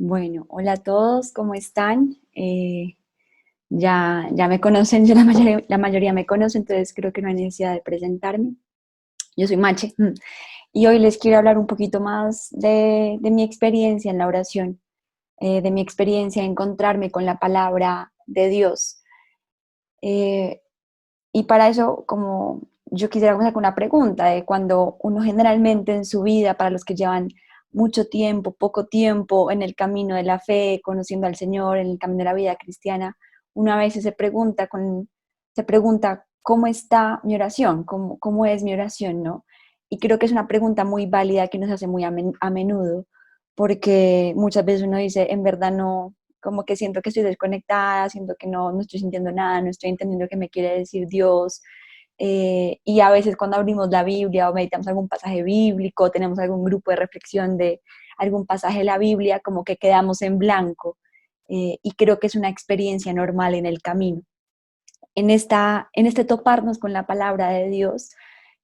Bueno, hola a todos, ¿cómo están? Ya me conocen, la mayoría me conoce, entonces creo que no hay necesidad de presentarme. Yo soy Mache y hoy les quiero hablar un poquito más de mi experiencia en la oración, de mi experiencia en encontrarme con la palabra de Dios. Eh, y para eso, como yo quisiera comenzar con una pregunta de cuando uno generalmente en su vida, para los que llevan mucho tiempo, poco tiempo en el camino de la fe, conociendo al Señor, en el camino de la vida cristiana, uno a veces se pregunta ¿cómo está mi oración? ¿Cómo es mi oración? ¿No? Y creo que es una pregunta muy válida que nos hace muy a menudo, porque muchas veces uno dice, en verdad no, como que siento que estoy desconectada, siento que no estoy sintiendo nada, no estoy entendiendo qué me quiere decir Dios. Y a veces cuando abrimos la Biblia o meditamos algún pasaje bíblico, tenemos algún grupo de reflexión de algún pasaje de la Biblia, como que quedamos en blanco. Y creo que es una experiencia normal en el camino. En este toparnos con la palabra de Dios,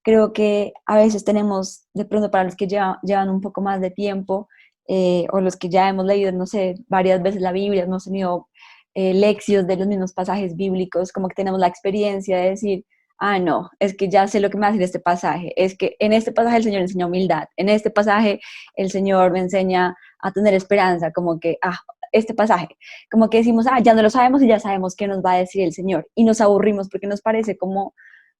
creo que a veces tenemos, de pronto para los que llevan un poco más de tiempo, o los que ya hemos leído, no sé, varias veces la Biblia, hemos tenido lecciones de los mismos pasajes bíblicos, como que tenemos la experiencia de decir, ah, no, es que ya sé lo que me va a decir este pasaje, es que en este pasaje el Señor enseña humildad, en este pasaje el Señor me enseña a tener esperanza, como que, este pasaje, como que decimos, ya no lo sabemos y ya sabemos qué nos va a decir el Señor, y nos aburrimos porque nos parece como,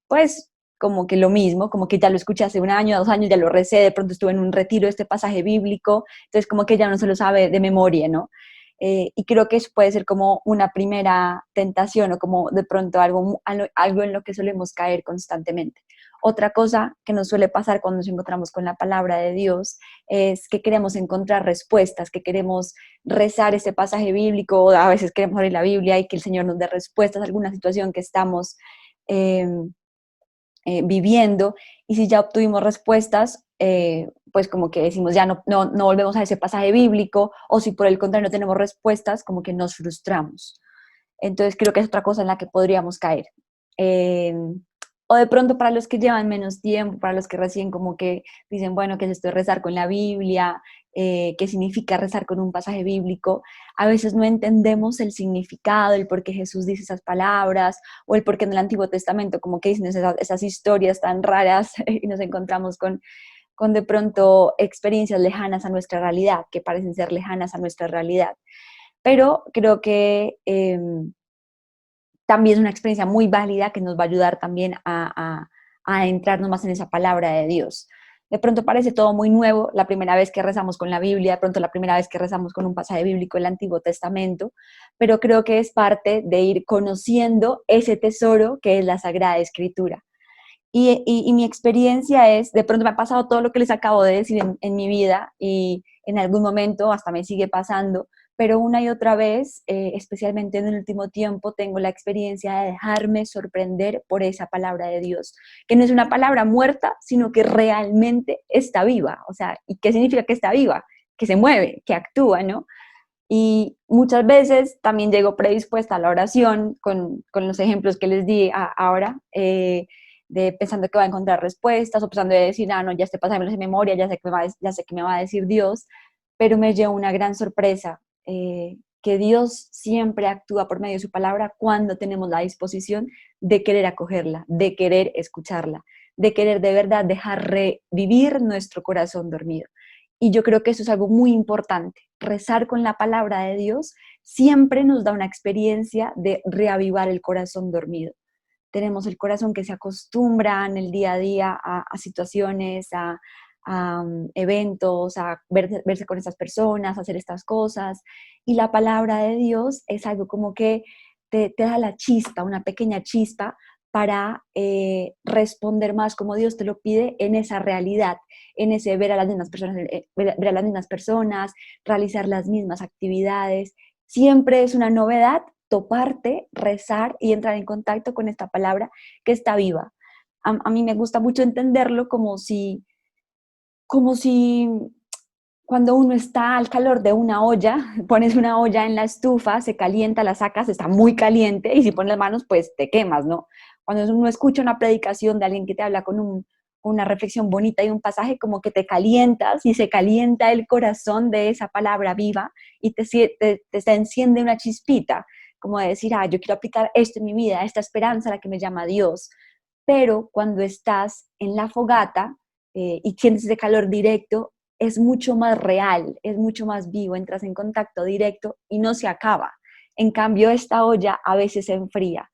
pues, como que lo mismo, como que ya lo escuché hace un año, 2 años, ya lo recé, de pronto estuve en un retiro de este pasaje bíblico, entonces como que ya no se lo sabe de memoria, ¿no? Y creo que eso puede ser como una primera tentación o como de pronto algo en lo que solemos caer constantemente. Otra cosa que nos suele pasar cuando nos encontramos con la palabra de Dios es que queremos encontrar respuestas, que queremos rezar ese pasaje bíblico, o a veces queremos abrir la Biblia y que el Señor nos dé respuestas a alguna situación que estamos eh, viviendo, y si ya obtuvimos respuestas, pues como que decimos ya no volvemos a ese pasaje bíblico, o si por el contrario no tenemos respuestas, como que nos frustramos. Entonces creo que es otra cosa en la que podríamos caer. Eh, o de pronto para los que llevan menos tiempo, para los que recién como que dicen, bueno, ¿qué es esto de rezar con la Biblia? ¿Qué significa rezar con un pasaje bíblico? A veces no entendemos el significado, el por qué Jesús dice esas palabras, o el por qué en el Antiguo Testamento como que dicen esas historias tan raras y nos encontramos con de pronto experiencias lejanas a nuestra realidad, que parecen ser lejanas a nuestra realidad. Pero creo que también es una experiencia muy válida que nos va a ayudar también a adentrarnos más en esa palabra de Dios. De pronto parece todo muy nuevo, la primera vez que rezamos con la Biblia, de pronto la primera vez que rezamos con un pasaje bíblico del Antiguo Testamento, pero creo que es parte de ir conociendo ese tesoro que es la Sagrada Escritura. Y mi experiencia es, de pronto me ha pasado todo lo que les acabo de decir en mi vida, y en algún momento hasta me sigue pasando, pero una y otra vez, especialmente en el último tiempo, tengo la experiencia de dejarme sorprender por esa palabra de Dios, que no es una palabra muerta, sino que realmente está viva. O sea, ¿y qué significa que está viva? Que se mueve, que actúa, ¿no? Y muchas veces también llego predispuesta a la oración con los ejemplos que les di ahora, de pensando que va a encontrar respuestas, o pensando de decir, no, ya este pasaje me lo sé de memoria, ya sé que me va a decir Dios, pero me llevo una gran sorpresa, que Dios siempre actúa por medio de su palabra cuando tenemos la disposición de querer acogerla, de querer escucharla, de querer de verdad dejar revivir nuestro corazón dormido. Y yo creo que eso es algo muy importante. Rezar con la palabra de Dios siempre nos da una experiencia de reavivar el corazón dormido. Tenemos el corazón que se acostumbra en el día a día a situaciones, a eventos, a verse con estas personas, a hacer estas cosas. Y la palabra de Dios es algo como que te da la chispa, una pequeña chispa para responder más como Dios te lo pide en esa realidad, en ese ver a las mismas personas, ver a las mismas personas, realizar las mismas actividades. Siempre es una novedad toparte, rezar y entrar en contacto con esta palabra que está viva. A mí me gusta mucho entenderlo como si cuando uno está al calor de una olla, pones una olla en la estufa, se calienta, la sacas, está muy caliente, y si pones las manos, pues te quemas, ¿no? Cuando uno escucha una predicación de alguien que te habla con una reflexión bonita y un pasaje, como que te calientas y se calienta el corazón de esa palabra viva y te enciende una chispita, como de decir, yo quiero aplicar esto en mi vida, esta esperanza a la que me llama Dios. Pero cuando estás en la fogata y sientes ese calor directo, es mucho más real, es mucho más vivo, entras en contacto directo y no se acaba. En cambio, esta olla a veces se enfría.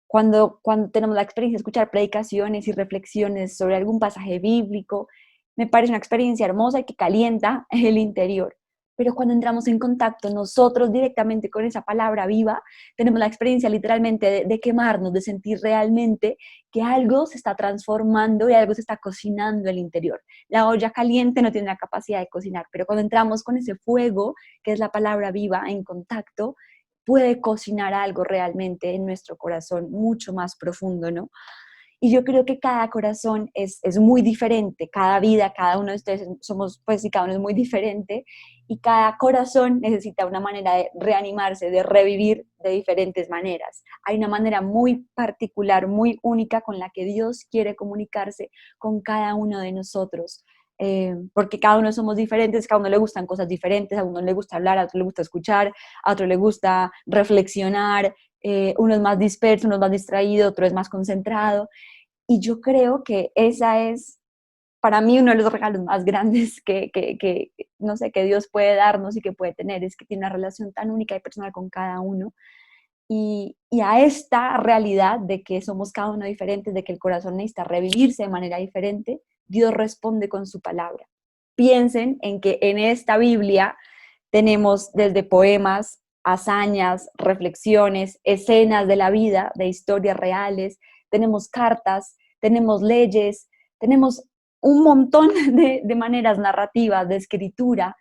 Cuando tenemos la experiencia de escuchar predicaciones y reflexiones sobre algún pasaje bíblico, me parece una experiencia hermosa y que calienta el interior. Pero cuando entramos en contacto nosotros directamente con esa palabra viva, tenemos la experiencia literalmente de quemarnos, de sentir realmente que algo se está transformando y algo se está cocinando en el interior. La olla caliente no tiene la capacidad de cocinar, pero cuando entramos con ese fuego, que es la palabra viva, en contacto, puede cocinar algo realmente en nuestro corazón mucho más profundo, ¿no? Y yo creo que cada corazón es muy diferente, cada vida, cada uno de ustedes somos, pues sí, cada uno es muy diferente y cada corazón necesita una manera de reanimarse, de revivir de diferentes maneras. Hay una manera muy particular, muy única con la que Dios quiere comunicarse con cada uno de nosotros. Porque cada uno somos diferentes, cada uno le gustan cosas diferentes, a uno le gusta hablar, a otro le gusta escuchar, a otro le gusta reflexionar, uno es más disperso, uno es más distraído, otro es más concentrado. Y yo creo que esa es, para mí, uno de los regalos más grandes que, no sé, que Dios puede darnos y que puede tener, es que tiene una relación tan única y personal con cada uno. Y a esta realidad de que somos cada uno diferentes, de que el corazón necesita revivirse de manera diferente, Dios responde con su palabra. Piensen en que en esta Biblia tenemos desde poemas, hazañas, reflexiones, escenas de la vida, de historias reales, tenemos cartas, tenemos leyes, tenemos un montón de maneras narrativas, de escritura,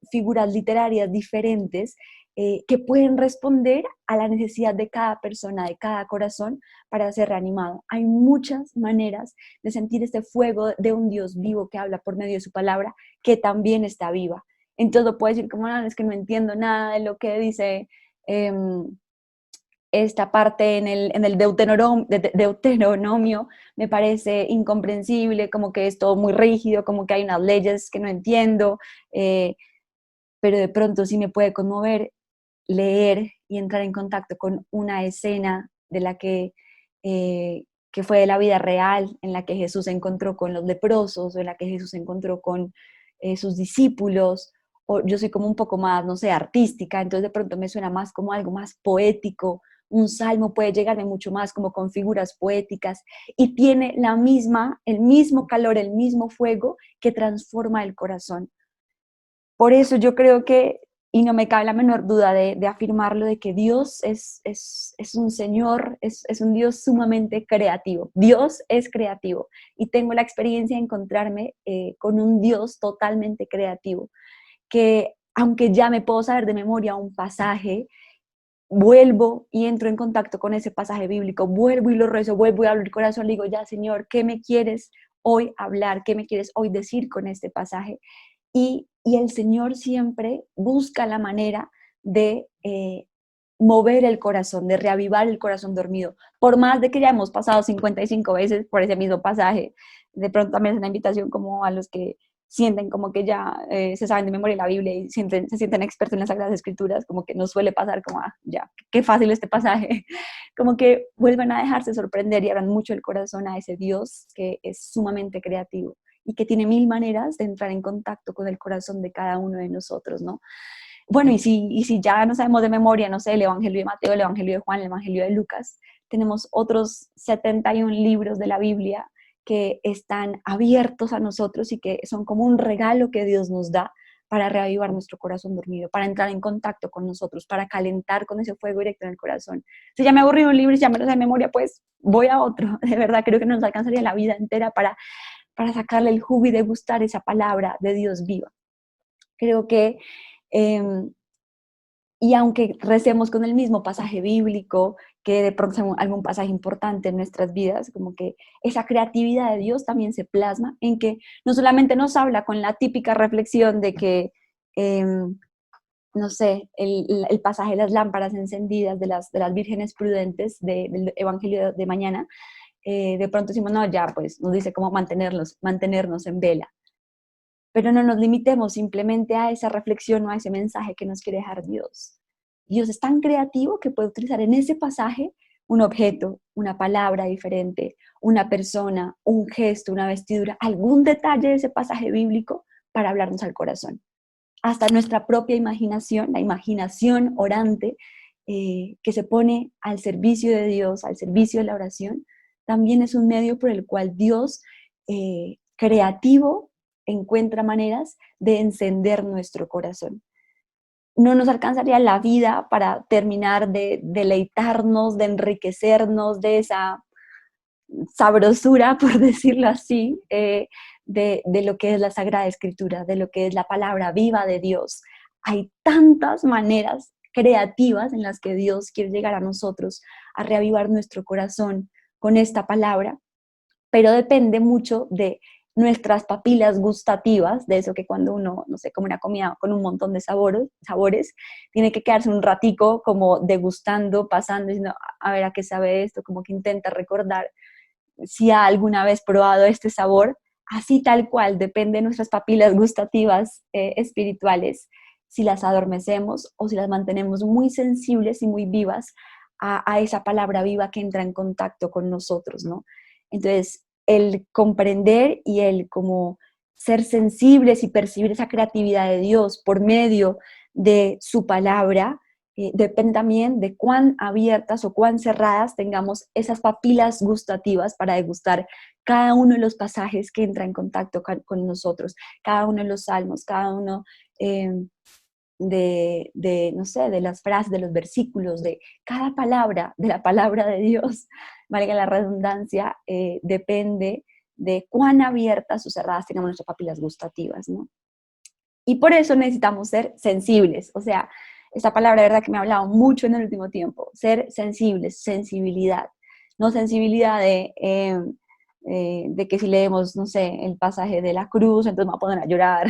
figuras literarias diferentes que pueden responder a la necesidad de cada persona, de cada corazón para ser reanimado. Hay muchas maneras de sentir este fuego de un Dios vivo que habla por medio de su palabra, que también está viva. Entonces puedo decir como, es que no entiendo nada de lo que dice eh, esta parte en el Deuteronomio, me parece incomprensible, como que es todo muy rígido, como que hay unas leyes que no entiendo, eh, pero de pronto sí me puede conmover leer y entrar en contacto con una escena de la que fue de la vida real, en la que Jesús se encontró con los leprosos, o en la que Jesús se encontró con sus discípulos, o yo soy como un poco más, no sé, artística, entonces de pronto me suena más como algo más poético, un salmo puede llegarme mucho más como con figuras poéticas y tiene el mismo calor, el mismo fuego que transforma el corazón. Por eso yo creo que, y no me cabe la menor duda de afirmarlo, de que Dios es un Señor, es un Dios sumamente creativo. Dios es creativo y tengo la experiencia de encontrarme con un Dios totalmente creativo, que aunque ya me puedo saber de memoria un pasaje, vuelvo y entro en contacto con ese pasaje bíblico, vuelvo y lo rezo, vuelvo y abro el corazón, le digo, ya Señor, ¿qué me quieres hoy hablar? ¿Qué me quieres hoy decir con este pasaje? Y el Señor siempre busca la manera de mover el corazón, de reavivar el corazón dormido. Por más de que ya hemos pasado 55 veces por ese mismo pasaje, de pronto también es una invitación como a los que sienten como que ya se saben de memoria la Biblia y se sienten expertos en las Sagradas Escrituras, como que nos suele pasar como, ya, qué fácil este pasaje, como que vuelvan a dejarse sorprender y abran mucho el corazón a ese Dios que es sumamente creativo y que tiene mil maneras de entrar en contacto con el corazón de cada uno de nosotros, ¿no? Bueno, y si ya no sabemos de memoria, no sé, el Evangelio de Mateo, el Evangelio de Juan, el Evangelio de Lucas, tenemos otros 71 libros de la Biblia que están abiertos a nosotros y que son como un regalo que Dios nos da para reavivar nuestro corazón dormido, para entrar en contacto con nosotros, para calentar con ese fuego directo en el corazón. Si ya me aburrí un libro y ya me lo sé de memoria, pues voy a otro. De verdad, creo que no nos alcanzaría la vida entera para sacarle el jugo y degustar esa palabra de Dios viva. Creo que, eh, y aunque recemos con el mismo pasaje bíblico, que de pronto sea algún pasaje importante en nuestras vidas, como que esa creatividad de Dios también se plasma en que no solamente nos habla con la típica reflexión de que, eh, no sé, el pasaje de las lámparas encendidas de las vírgenes prudentes del Evangelio de mañana, de pronto decimos, no, ya, pues nos dice cómo mantenernos en vela. Pero no nos limitemos simplemente a esa reflexión o a ese mensaje que nos quiere dejar Dios. Dios es tan creativo que puede utilizar en ese pasaje un objeto, una palabra diferente, una persona, un gesto, una vestidura, algún detalle de ese pasaje bíblico para hablarnos al corazón. Hasta nuestra propia imaginación, la imaginación orante, que se pone al servicio de Dios, al servicio de la oración, también es un medio por el cual Dios, creativo, encuentra maneras de encender nuestro corazón. No nos alcanzaría la vida para terminar de deleitarnos, de enriquecernos de esa sabrosura, por decirlo así, de lo que es la Sagrada Escritura, de lo que es la palabra viva de Dios. Hay tantas maneras creativas en las que Dios quiere llegar a nosotros, a reavivar nuestro corazón con esta palabra, pero depende mucho de nuestras papilas gustativas, de eso que cuando uno, no sé, come una comida con un montón de sabores, tiene que quedarse un ratico como degustando, pasando, diciendo, a ver a qué sabe esto, como que intenta recordar si ha alguna vez probado este sabor, así tal cual, depende de nuestras papilas gustativas espirituales, si las adormecemos o si las mantenemos muy sensibles y muy vivas a esa palabra viva que entra en contacto con nosotros, ¿no? Entonces, el comprender y el como ser sensibles y percibir esa creatividad de Dios por medio de su palabra, depende también de cuán abiertas o cuán cerradas tengamos esas papilas gustativas para degustar cada uno de los pasajes que entra en contacto con nosotros, cada uno de los salmos, cada uno eh, no sé, de las frases, de los versículos, de cada palabra, de la palabra de Dios, valga la redundancia, depende de cuán abiertas o cerradas tengamos nuestras papilas gustativas, ¿no? Y por eso necesitamos ser sensibles, o sea, esta palabra de verdad que me ha hablado mucho en el último tiempo, ser sensibles, sensibilidad, no sensibilidad de que si leemos, no sé, el pasaje de la cruz, entonces me voy a poner a llorar.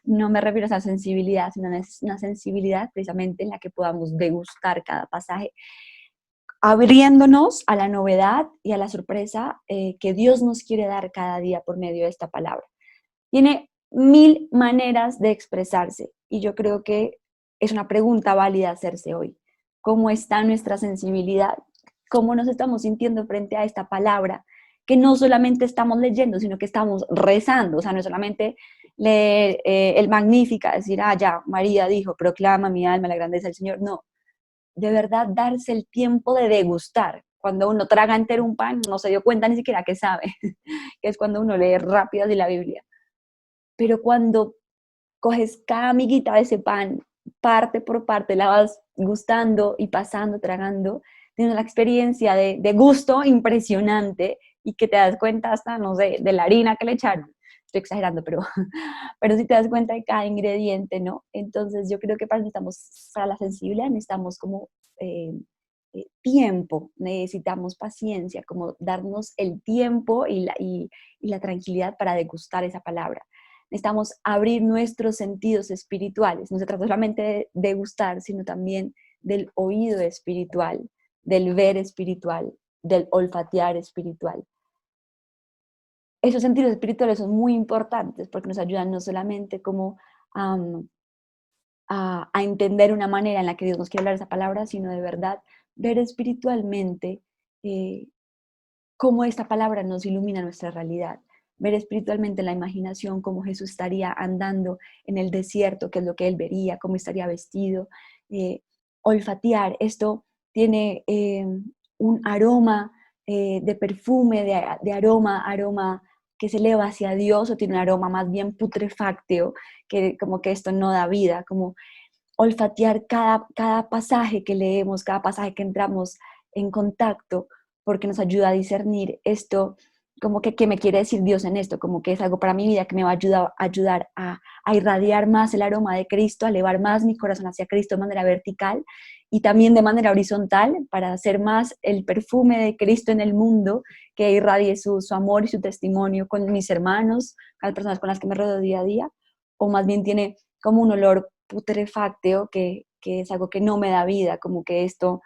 No me refiero a esa sensibilidad, sino a una sensibilidad precisamente en la que podamos degustar cada pasaje, abriéndonos a la novedad y a la sorpresa que Dios nos quiere dar cada día por medio de esta palabra. Tiene mil maneras de expresarse y yo creo que es una pregunta válida hacerse hoy. ¿Cómo está nuestra sensibilidad? ¿Cómo nos estamos sintiendo frente a esta palabra? Que no solamente estamos leyendo, sino que estamos rezando. O sea, no es solamente leer el Magnífica, decir, ah, ya, María dijo, proclama mi alma la grandeza del Señor. No, de verdad darse el tiempo de degustar. Cuando uno traga entero un pan, no se dio cuenta ni siquiera que sabe, que es cuando uno lee rápido de la Biblia. Pero cuando coges cada amiguita de ese pan, parte por parte, la vas gustando y pasando, tragando, tienes la experiencia de gusto impresionante y que te das cuenta hasta, no sé, de la harina que le echaron. Estoy exagerando, pero si te das cuenta de cada ingrediente, ¿no? Entonces yo creo que para la sensibilidad necesitamos como tiempo, necesitamos paciencia, como darnos el tiempo y la tranquilidad para degustar esa palabra. Necesitamos abrir nuestros sentidos espirituales. No se trata solamente de degustar, sino también del oído espiritual, del ver espiritual, del olfatear espiritual. Esos sentidos espirituales son muy importantes porque nos ayudan no solamente como um, a entender una manera en la que Dios nos quiere hablar esa palabra, sino de verdad ver espiritualmente eh, cómo esta palabra nos ilumina nuestra realidad, ver espiritualmente en la imaginación cómo Jesús estaría andando en el desierto, qué es lo que él vería, cómo estaría vestido, olfatear, esto tiene un aroma de perfume, de aroma que se eleva hacia Dios, o tiene un aroma más bien putrefacto, que como que esto no da vida, como olfatear cada pasaje que leemos, cada pasaje que entramos en contacto, porque nos ayuda a discernir esto, como que qué me quiere decir Dios en esto, como que es algo para mi vida que me va ayudar a irradiar más el aroma de Cristo, a elevar más mi corazón hacia Cristo de manera vertical y también de manera horizontal para hacer más el perfume de Cristo en el mundo, que irradie su amor y su testimonio con mis hermanos, con las personas con las que me rodeo día a día, o más bien tiene como un olor putrefacto que es algo que no me da vida, como que esto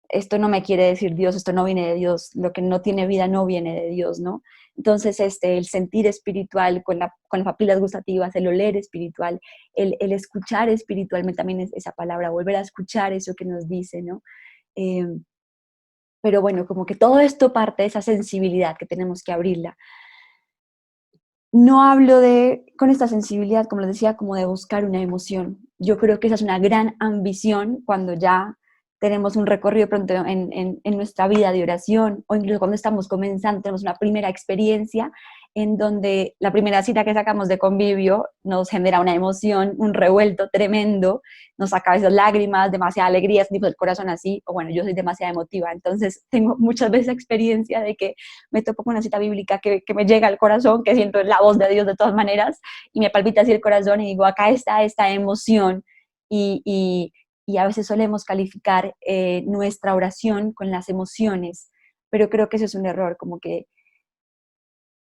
esto no me quiere decir Dios, esto no viene de Dios, lo que no tiene vida no viene de Dios, ¿no? Entonces, el sentir espiritual con las papilas gustativas, el oler espiritual, el escuchar espiritualmente también es esa palabra, volver a escuchar eso que nos dice, ¿no? Eh, pero bueno, como que todo esto parte de esa sensibilidad que tenemos que abrirla. No hablo con esta sensibilidad, como les decía, como de buscar una emoción. Yo creo que esa es una gran ambición cuando ya tenemos un recorrido pronto en nuestra vida de oración, o incluso cuando estamos comenzando, tenemos una primera experiencia en donde la primera cita que sacamos de convivio nos genera una emoción, un revuelto tremendo, nos saca a veces lágrimas, demasiada alegría, tipo el corazón así, o bueno, yo soy demasiado emotiva, entonces tengo muchas veces experiencia de que me topo con una cita bíblica que me llega al corazón, que siento la voz de Dios de todas maneras, y me palpita así el corazón y digo, acá está esta emoción, y, y, y a veces solemos calificar nuestra oración con las emociones, pero creo que eso es un error, como que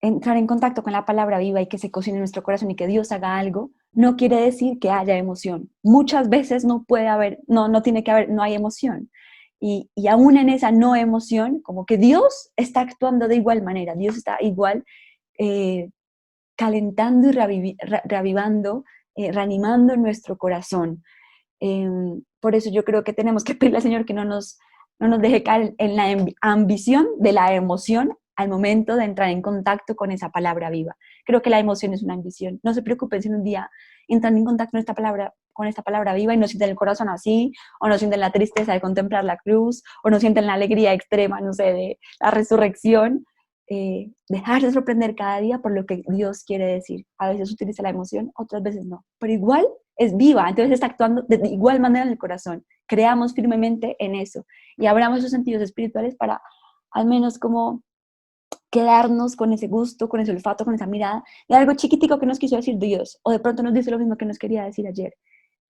entrar en contacto con la palabra viva y que se cocine en nuestro corazón y que Dios haga algo, no quiere decir que haya emoción. Muchas veces no puede haber, no tiene que haber, no hay emoción. Y aún en esa no emoción, como que Dios está actuando de igual manera, Dios está igual eh, calentando y reavivando, reanimando nuestro corazón. Por eso yo creo que tenemos que pedirle al Señor que no nos deje caer en la ambición de la emoción al momento de entrar en contacto con esa palabra viva. Creo que la emoción es una ambición. No se preocupen si un día entran en contacto con esta palabra viva y no sienten el corazón así, o no sienten la tristeza de contemplar la cruz, o no sienten la alegría extrema, no sé, de la resurrección. Dejarse sorprender cada día por lo que Dios quiere decir. A veces utiliza la emoción, otras veces no. Pero igual es viva, entonces está actuando de igual manera en el corazón. Creamos firmemente en eso y abramos esos sentidos espirituales para al menos como quedarnos con ese gusto, con ese olfato, con esa mirada de algo chiquitico que nos quiso decir Dios, o de pronto nos dice lo mismo que nos quería decir ayer.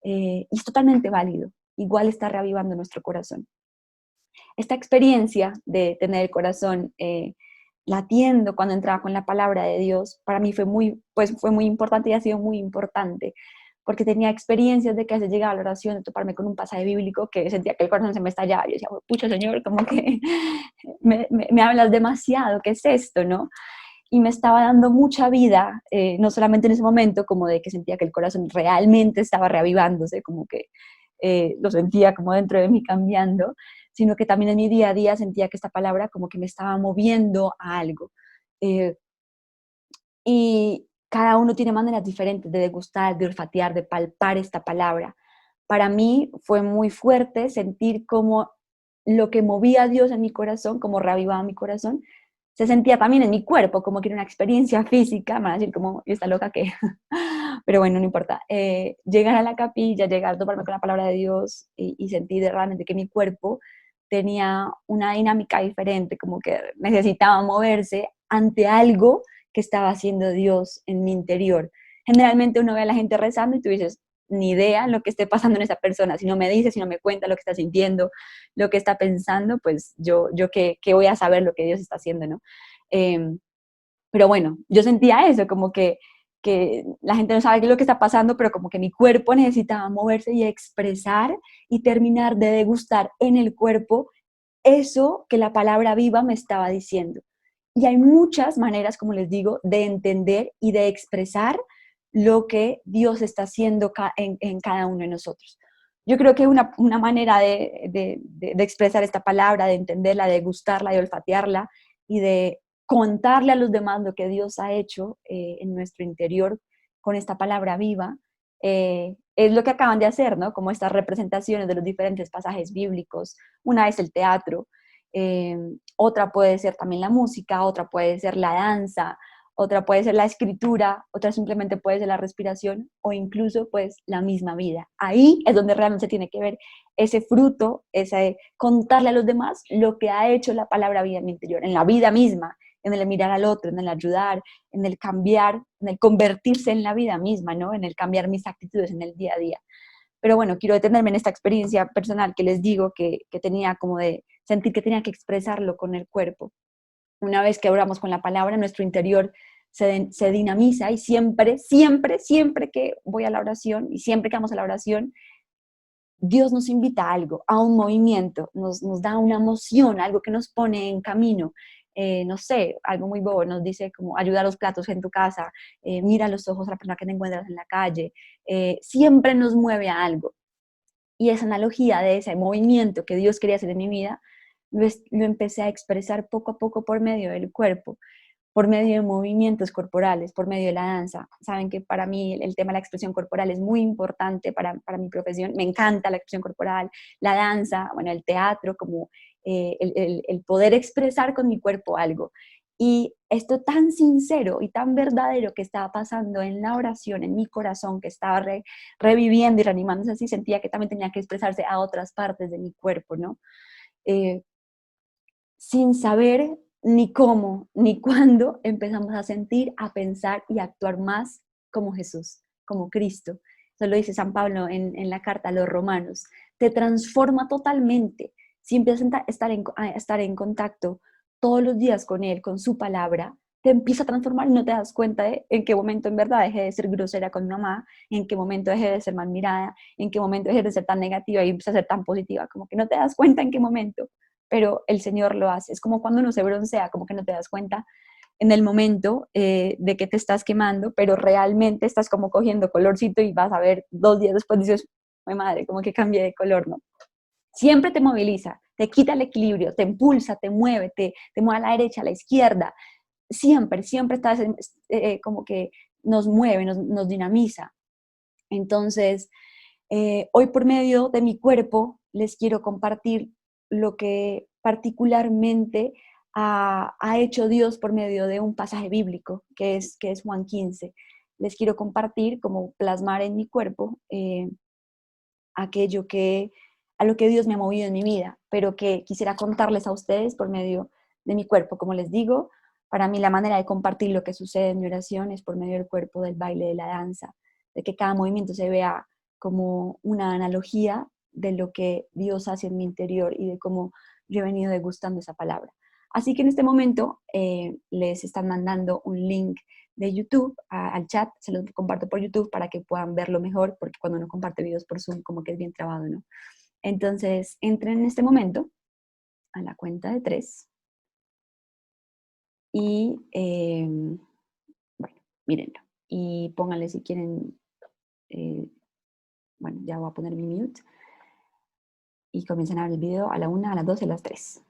Y es totalmente válido, igual está reavivando nuestro corazón. Esta experiencia de tener el corazón latiendo cuando entraba con la palabra de Dios, para mí fue muy importante y ha sido muy importante, porque tenía experiencias de que a veces llegaba a la oración de toparme con un pasaje bíblico que sentía que el corazón se me estallaba. Yo decía, pucha Señor, como que me hablas demasiado, ¿qué es esto, no? Y me estaba dando mucha vida, no solamente en ese momento, como de que sentía que el corazón realmente estaba reavivándose, como que lo sentía como dentro de mí cambiando, sino que también en mi día a día sentía que esta palabra como que me estaba moviendo a algo. Eh, y cada uno tiene maneras diferentes de degustar, de olfatear, de palpar esta palabra. Para mí fue muy fuerte sentir como lo que movía a Dios en mi corazón, como reavivaba mi corazón, se sentía también en mi cuerpo, como que era una experiencia física, me van a decir como, ¿y esta loca qué? Pero bueno, no importa. Llegar a la capilla, llegar a toparme con la palabra de Dios y sentir realmente que mi cuerpo tenía una dinámica diferente, como que necesitaba moverse ante algo que estaba haciendo Dios en mi interior. Generalmente uno ve a la gente rezando y tú dices, ni idea lo que esté pasando en esa persona, si no me dice, si no me cuenta lo que está sintiendo, lo que está pensando, pues yo qué voy a saber lo que Dios está haciendo, ¿no? Eh, pero bueno, yo sentía eso, como que la gente no sabe qué es lo que está pasando, pero como que mi cuerpo necesitaba moverse y expresar y terminar de degustar en el cuerpo eso que la palabra viva me estaba diciendo. Y hay muchas maneras, como les digo, de entender y de expresar lo que Dios está haciendo en cada uno de nosotros. Yo creo que una manera de expresar esta palabra, de entenderla, de gustarla, de olfatearla y de contarle a los demás lo que Dios ha hecho en nuestro interior con esta palabra viva, es lo que acaban de hacer, ¿no? Como estas representaciones de los diferentes pasajes bíblicos. Una es el teatro, eh, otra puede ser también la música, otra puede ser la danza, otra puede ser la escritura, otra simplemente puede ser la respiración o incluso pues la misma vida. Ahí es donde realmente se tiene que ver ese fruto, ese contarle a los demás lo que ha hecho la palabra vida en mi interior, en la vida misma, en el mirar al otro, en el ayudar, en el cambiar, en el convertirse en la vida misma, ¿no? En el cambiar mis actitudes en el día a día. Pero bueno, quiero detenerme en esta experiencia personal que les digo que tenía como de sentir que tenía que expresarlo con el cuerpo. Una vez que oramos con la palabra, nuestro interior se dinamiza y siempre, siempre, siempre que voy a la oración y siempre que vamos a la oración, Dios nos invita a algo, a un movimiento, nos da una emoción, algo que nos pone en camino. No sé, algo muy bobo, nos dice como ayuda a los platos en tu casa, mira a los ojos a la persona que te encuentras en la calle, siempre nos mueve a algo. Y esa analogía de ese movimiento que Dios quería hacer en mi vida, lo empecé a expresar poco a poco por medio del cuerpo, por medio de movimientos corporales, por medio de la danza. Saben que para mí el tema de la expresión corporal es muy importante para mi profesión. Me encanta la expresión corporal, la danza, bueno, el teatro, como el poder expresar con mi cuerpo algo. Y esto tan sincero y tan verdadero que estaba pasando en la oración, en mi corazón, que estaba reviviendo y reanimándose así, sentía que también tenía que expresarse a otras partes de mi cuerpo, ¿no? Eh, Sin saber ni cómo ni cuándo empezamos a sentir, a pensar y a actuar más como Jesús, como Cristo. Eso lo dice San Pablo en la carta a los romanos. Te transforma totalmente. Si empiezas a estar en contacto todos los días con Él, con su palabra, te empieza a transformar y no te das cuenta de en qué momento en verdad dejé de ser grosera con mi mamá, en qué momento dejé de ser mal mirada, en qué momento dejé de ser tan negativa y empecé a ser tan positiva, como que no te das cuenta en qué momento, pero el Señor lo hace. Es como cuando uno se broncea, como que no te das cuenta en el momento de que te estás quemando, pero realmente estás como cogiendo colorcito y vas a ver 2 días después, dices, mi madre, como que cambié de color, ¿no? Siempre te moviliza, te quita el equilibrio, te impulsa, te mueve, te mueve a la derecha, a la izquierda. Siempre, siempre estás como que nos mueve, nos dinamiza. Entonces, hoy por medio de mi cuerpo les quiero compartir lo que particularmente ha hecho Dios por medio de un pasaje bíblico, que es Juan 15. Les quiero compartir, como plasmar en mi cuerpo aquello a lo que Dios me ha movido en mi vida, pero que quisiera contarles a ustedes por medio de mi cuerpo. Como les digo, para mí la manera de compartir lo que sucede en mi oración es por medio del cuerpo, del baile, de la danza, de que cada movimiento se vea como una analogía de lo que Dios hace en mi interior y de cómo yo he venido degustando esa palabra. Así que en este momento les están mandando un link de YouTube al chat, se los comparto por YouTube para que puedan verlo mejor, porque cuando uno comparte videos por Zoom como que es bien trabado, ¿no? Entonces, entren en este momento a la cuenta de 3 y, bueno, mírenlo. Y pónganle si quieren, bueno, ya voy a poner mi mute y comiencen a ver el video a la 1, a las 2 y a las 3.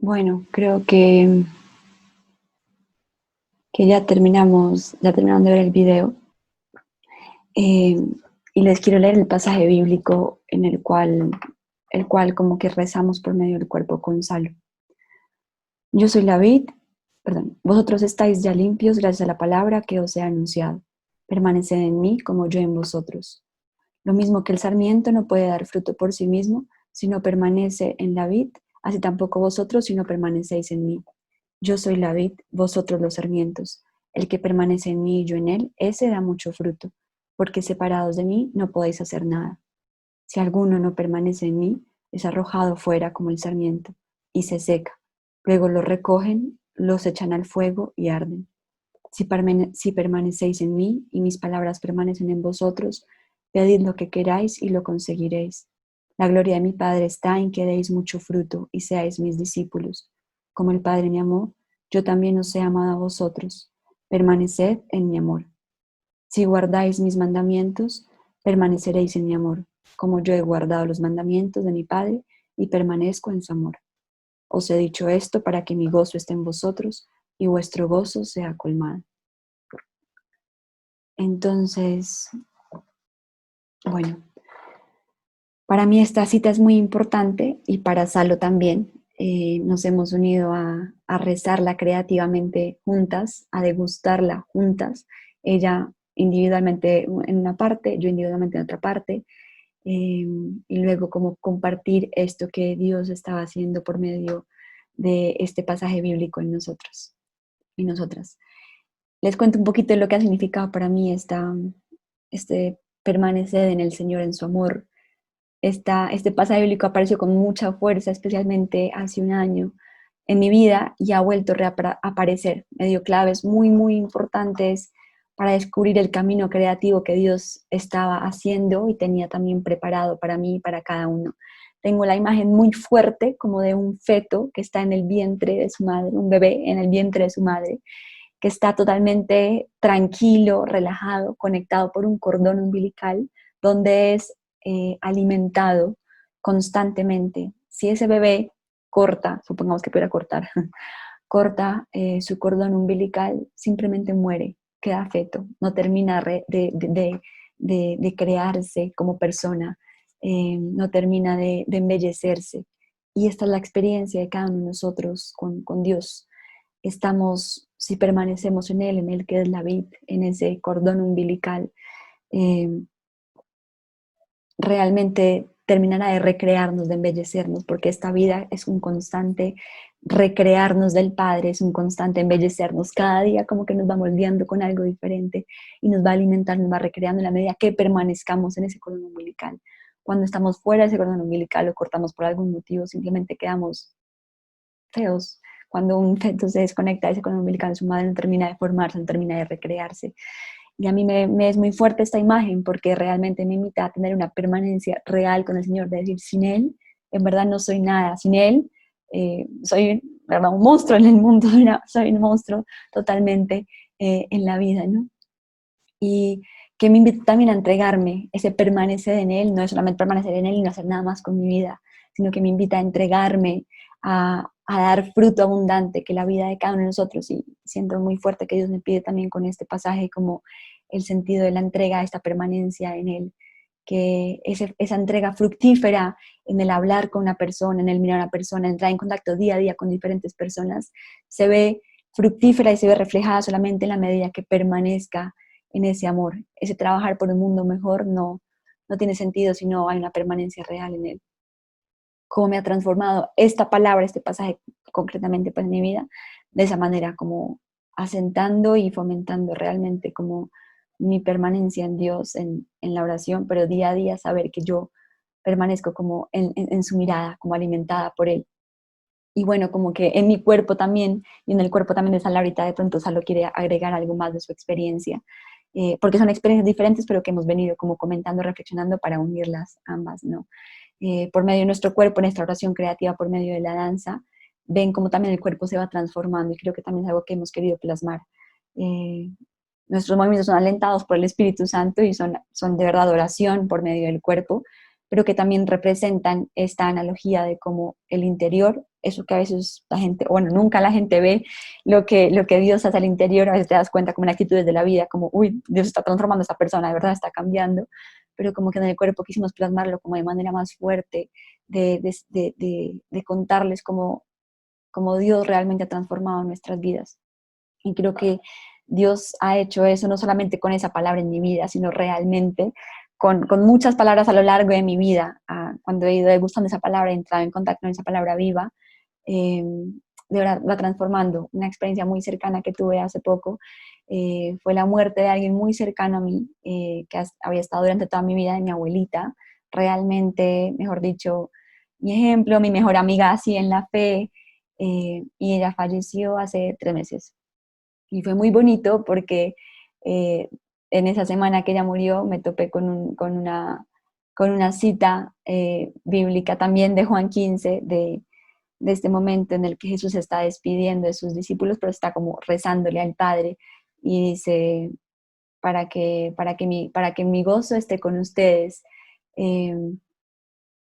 Bueno, creo que ya terminaron de ver el video. eh, y les quiero leer el pasaje bíblico en el cual como que rezamos por medio del cuerpo con sal. Yo soy la vid, perdón, vosotros estáis ya limpios gracias a la palabra que os he anunciado. Permaneced en mí como yo en vosotros. Lo mismo que el sarmiento no puede dar fruto por sí mismo, si no permanece en la vid, así tampoco vosotros si no permanecéis en mí. Yo soy la vid, vosotros los sarmientos. El que permanece en mí y yo en él, ese da mucho fruto, porque separados de mí no podéis hacer nada. Si alguno no permanece en mí, es arrojado fuera como el sarmiento y se seca. Luego lo recogen, los echan al fuego y arden. Si permanecéis en mí y mis palabras permanecen en vosotros, pedid lo que queráis y lo conseguiréis. La gloria de mi Padre está en que deis mucho fruto y seáis mis discípulos. Como el Padre me amó, yo también os he amado a vosotros. Permaneced en mi amor. Si guardáis mis mandamientos, permaneceréis en mi amor, como yo he guardado los mandamientos de mi Padre y permanezco en su amor. Os he dicho esto para que mi gozo esté en vosotros y vuestro gozo sea colmado. Entonces, bueno, para mí esta cita es muy importante y para Salo también. Nos hemos unido a rezarla creativamente juntas, a degustarla juntas. Ella individualmente en una parte, yo individualmente en otra parte. Y luego como compartir esto que Dios estaba haciendo por medio de este pasaje bíblico en nosotros y nosotras. Les cuento un poquito de lo que ha significado para mí este permanecer en el Señor, en su amor. Este pasaje bíblico apareció con mucha fuerza, especialmente hace un año en mi vida y ha vuelto a aparecer. Me dio claves muy, muy importantes para descubrir el camino creativo que Dios estaba haciendo y tenía también preparado para mí y para cada uno. Tengo la imagen muy fuerte como de un feto que está en el vientre de su madre, un bebé en el vientre de su madre, que está totalmente tranquilo, relajado, conectado por un cordón umbilical, donde es alimentado constantemente. Si ese bebé corta, supongamos que pudiera cortar, corta su cordón umbilical, simplemente muere, queda feto, no termina de crearse como persona, no termina de embellecerse. Y esta es la experiencia de cada uno de nosotros con Dios. Estamos, si permanecemos en Él que es la vid, en ese cordón umbilical, eh, realmente terminará de recrearnos, de embellecernos, porque esta vida es un constante recrearnos del Padre, es un constante embellecernos. Cada día como que nos va moldeando con algo diferente y nos va a alimentar, nos va recreando en la medida que permanezcamos en ese cordón umbilical. Cuando estamos fuera de ese cordón umbilical o cortamos por algún motivo, simplemente quedamos feos. Cuando un feto se desconecta de ese cordón umbilical, su madre no termina de formarse, no termina de recrearse. Y a mí me es muy fuerte esta imagen porque realmente me invita a tener una permanencia real con el Señor, de decir, sin Él, en verdad no soy nada, sin Él soy, ¿verdad?, un monstruo en el mundo, soy un monstruo totalmente en la vida, ¿no? Y que me invita también a entregarme, ese permanecer en Él, no es solamente permanecer en Él y no hacer nada más con mi vida, sino que me invita a entregarme, a dar fruto abundante, que la vida de cada uno de nosotros, y siento muy fuerte que Dios me pide también con este pasaje como el sentido de la entrega, esta permanencia en Él, que esa entrega fructífera en el hablar con una persona, en el mirar a una persona, entrar en contacto día a día con diferentes personas, se ve fructífera y se ve reflejada solamente en la medida que permanezca en ese amor. Ese trabajar por un mundo mejor no tiene sentido si no hay una permanencia real en él. Cómo me ha transformado esta palabra, este pasaje concretamente pues, en mi vida, de esa manera, como asentando y fomentando realmente como mi permanencia en Dios, en la oración, pero día a día saber que yo permanezco como en su mirada, como alimentada por Él. Y bueno, como que en mi cuerpo también, y en el cuerpo también de Sal ahorita de pronto Salo quiere agregar algo más de su experiencia, porque son experiencias diferentes, pero que hemos venido como comentando, reflexionando para unirlas ambas, ¿no? Por medio de nuestro cuerpo, en esta oración creativa, por medio de la danza, ven cómo también el cuerpo se va transformando y creo que también es algo que hemos querido plasmar. Eh, Nuestros movimientos son alentados por el Espíritu Santo y son de verdad oración por medio del cuerpo, pero que también representan esta analogía de cómo el interior, eso que a veces la gente, bueno, nunca la gente ve lo que Dios hace al interior, a veces te das cuenta como en actitudes de la vida, como, uy, Dios está transformando a esta persona, de verdad está cambiando, pero como que en el cuerpo quisimos plasmarlo como de manera más fuerte, de contarles cómo Dios realmente ha transformado nuestras vidas. Y creo que Dios ha hecho eso no solamente con esa palabra en mi vida, sino realmente con muchas palabras a lo largo de mi vida. Cuando he ido degustando esa palabra, he entrado en contacto con esa palabra viva, eh, de verdad va transformando. Una experiencia muy cercana que tuve hace poco fue la muerte de alguien muy cercano a mí, había estado durante toda mi vida, de mi abuelita. Realmente, mejor dicho, mi ejemplo, mi mejor amiga así en la fe, y ella falleció hace 3 meses. Y fue muy bonito porque eh, en esa semana que ella murió me topé con una cita bíblica también de Juan 15, de este momento en el que Jesús se está despidiendo de sus discípulos, pero está como rezándole al Padre y dice, para que mi gozo esté con ustedes. Eh,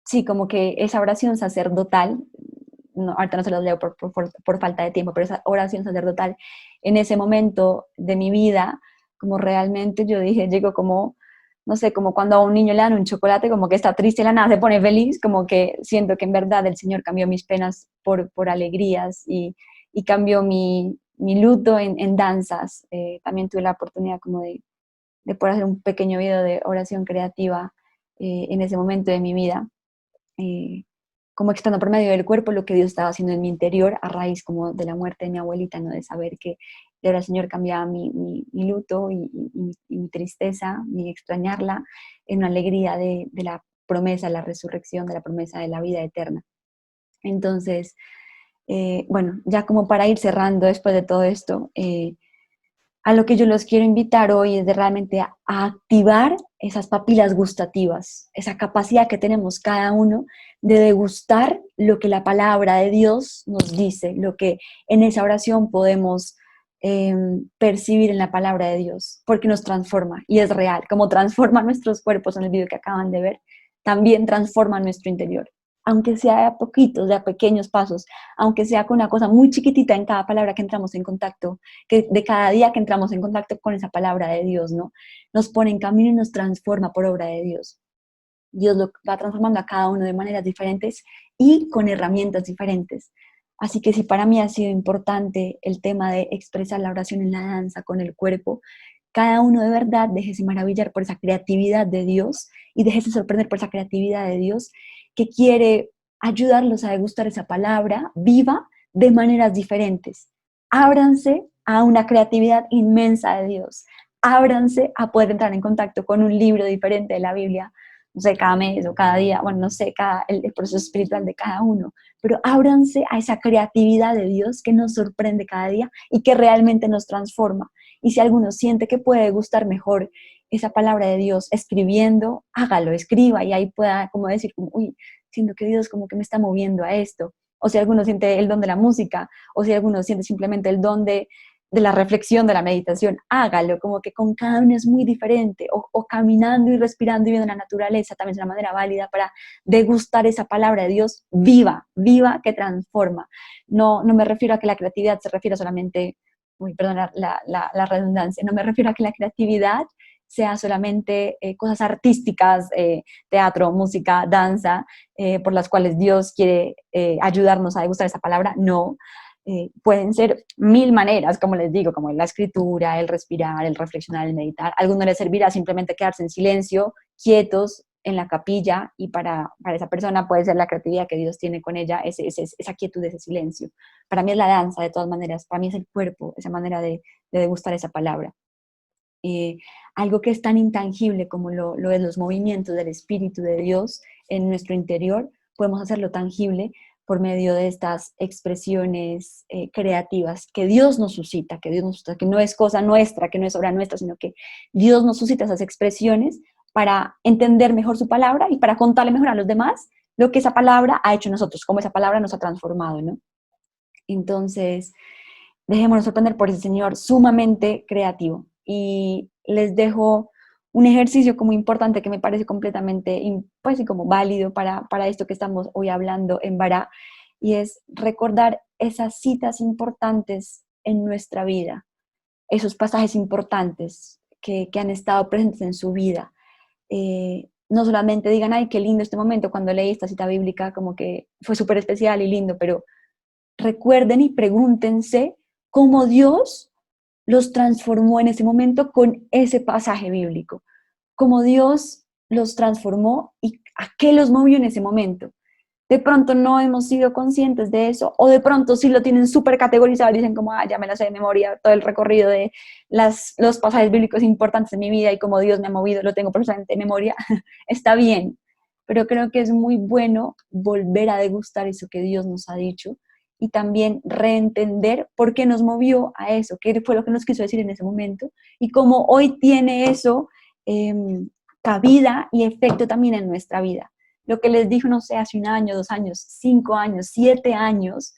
sí, como que esa oración sacerdotal, no, ahorita no se los leo por falta de tiempo, pero esa oración sacerdotal en ese momento de mi vida, como realmente yo dije, llegó como, no sé, como cuando a un niño le dan un chocolate, como que está triste y la nada se pone feliz, como que siento que en verdad el Señor cambió mis penas por alegrías y cambió mi luto en danzas. También tuve la oportunidad como de poder hacer un pequeño video de oración creativa en ese momento de mi vida, eh, como expresando por medio del cuerpo lo que Dios estaba haciendo en mi interior a raíz como de la muerte de mi abuelita, ¿no? De saber que de ahora el Señor cambiaba mi luto y mi tristeza, mi extrañarla, en una alegría de la promesa, la resurrección, de la promesa de la vida eterna. Entonces, bueno, ya como para ir cerrando después de todo esto, a lo que yo los quiero invitar hoy es de realmente a activar esas papilas gustativas, esa capacidad que tenemos cada uno de degustar lo que la palabra de Dios nos dice, lo que en esa oración podemos percibir en la palabra de Dios, porque nos transforma y es real, como transforma nuestros cuerpos en el video que acaban de ver, también transforma nuestro interior, aunque sea a poquitos, de a pequeños pasos, aunque sea con una cosa muy chiquitita en cada palabra que entramos en contacto, que de cada día que entramos en contacto con esa palabra de Dios, ¿no? Nos pone en camino y nos transforma por obra de Dios. Dios lo va transformando a cada uno de maneras diferentes y con herramientas diferentes. Así que si para mí ha sido importante el tema de expresar la oración en la danza, con el cuerpo, cada uno de verdad déjese maravillar por esa creatividad de Dios y déjese sorprender por esa creatividad de Dios que quiere ayudarlos a degustar esa palabra viva de maneras diferentes. Ábranse a una creatividad inmensa de Dios. Ábranse a poder entrar en contacto con un libro diferente de la Biblia, no sé, cada mes o cada día, bueno, no sé, el proceso espiritual de cada uno, pero ábranse a esa creatividad de Dios que nos sorprende cada día y que realmente nos transforma. Y si alguno siente que puede gustar mejor esa palabra de Dios escribiendo, hágalo, escriba y ahí pueda como decir, como, uy, siento que Dios como que me está moviendo a esto. O si alguno siente el don de la música, o si alguno siente simplemente el don de la reflexión, de la meditación, hágalo, como que con cada uno es muy diferente, o caminando y respirando y viendo la naturaleza también es una manera válida para degustar esa palabra de Dios viva, viva que transforma. No, no me refiero a que la creatividad se refiera solamente, uy, perdón la redundancia, no me refiero a que la creatividad sea solamente cosas artísticas, teatro, música, danza, por las cuales Dios quiere ayudarnos a degustar esa palabra, no, pueden ser mil maneras, como les digo, como la escritura, el respirar, el reflexionar, el meditar. A alguno les servirá simplemente quedarse en silencio, quietos en la capilla, y para esa persona puede ser la creatividad que Dios tiene con ella, esa quietud, ese silencio. Para mí es la danza, de todas maneras, para mí es el cuerpo, esa manera de degustar esa palabra. Eh, Algo que es tan intangible como lo es los movimientos del Espíritu de Dios en nuestro interior, podemos hacerlo tangible por medio de estas expresiones creativas que Dios nos suscita, que no es cosa nuestra, que no es obra nuestra, sino que Dios nos suscita esas expresiones para entender mejor su palabra y para contarle mejor a los demás lo que esa palabra ha hecho en nosotros, cómo esa palabra nos ha transformado, ¿no? Entonces, dejémonos sorprender por ese Señor sumamente creativo. Y les dejo un ejercicio como importante que me parece completamente, pues, y como válido para esto que estamos hoy hablando en Bará, y es recordar esas citas importantes en nuestra vida, esos pasajes importantes que han estado presentes en su vida. No solamente digan, ay, qué lindo este momento cuando leí esta cita bíblica, como que fue súper especial y lindo, pero recuerden y pregúntense cómo Dios los transformó en ese momento con ese pasaje bíblico, cómo Dios los transformó y a qué los movió en ese momento. De pronto no hemos sido conscientes de eso, o de pronto sí lo tienen súper categorizado y dicen como, ah, ya me la sé de memoria, todo el recorrido de los pasajes bíblicos importantes en mi vida y cómo Dios me ha movido, lo tengo perfectamente de memoria, está bien, pero creo que es muy bueno volver a degustar eso que Dios nos ha dicho y también reentender por qué nos movió a eso, qué fue lo que nos quiso decir en ese momento y cómo hoy tiene eso eh, cabida y efecto también en nuestra vida. Lo que les dijo, no sé, hace un año, 2 años, 5 años, 7 años,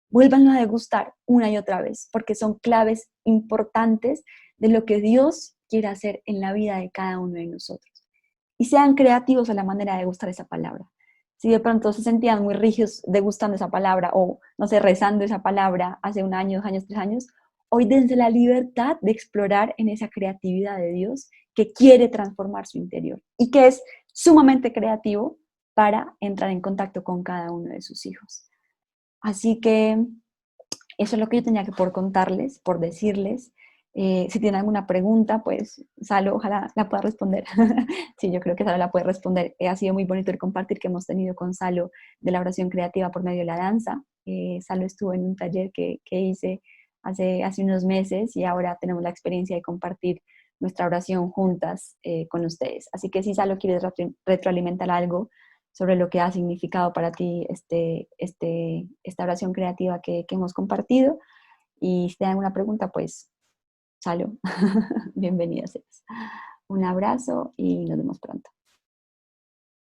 vuélvanlo a degustar una y otra vez, porque son claves importantes de lo que Dios quiere hacer en la vida de cada uno de nosotros. Y sean creativos a la manera de degustar esa palabra. Si de pronto se sentían muy rígidos degustando esa palabra o, no sé, rezando esa palabra hace un año, 2 años, 3 años, hoy dense la libertad de explorar en esa creatividad de Dios que quiere transformar su interior y que es sumamente creativo para entrar en contacto con cada uno de sus hijos. Así que eso es lo que yo tenía que por contarles, por decirles. Si tienen alguna pregunta, pues Salo, ojalá la pueda responder. Sí, yo creo que Salo la puede responder. Ha sido muy bonito el compartir que hemos tenido con Salo de la oración creativa por medio de la danza. Salo estuvo en un taller que hice hace unos meses y ahora tenemos la experiencia de compartir nuestra oración juntas con ustedes. Así que si Salo quieres retroalimentar algo sobre lo que ha significado para ti esta oración creativa que hemos compartido. Y si te dan alguna pregunta, pues, Salo, bienvenida seas. Un abrazo y nos vemos pronto.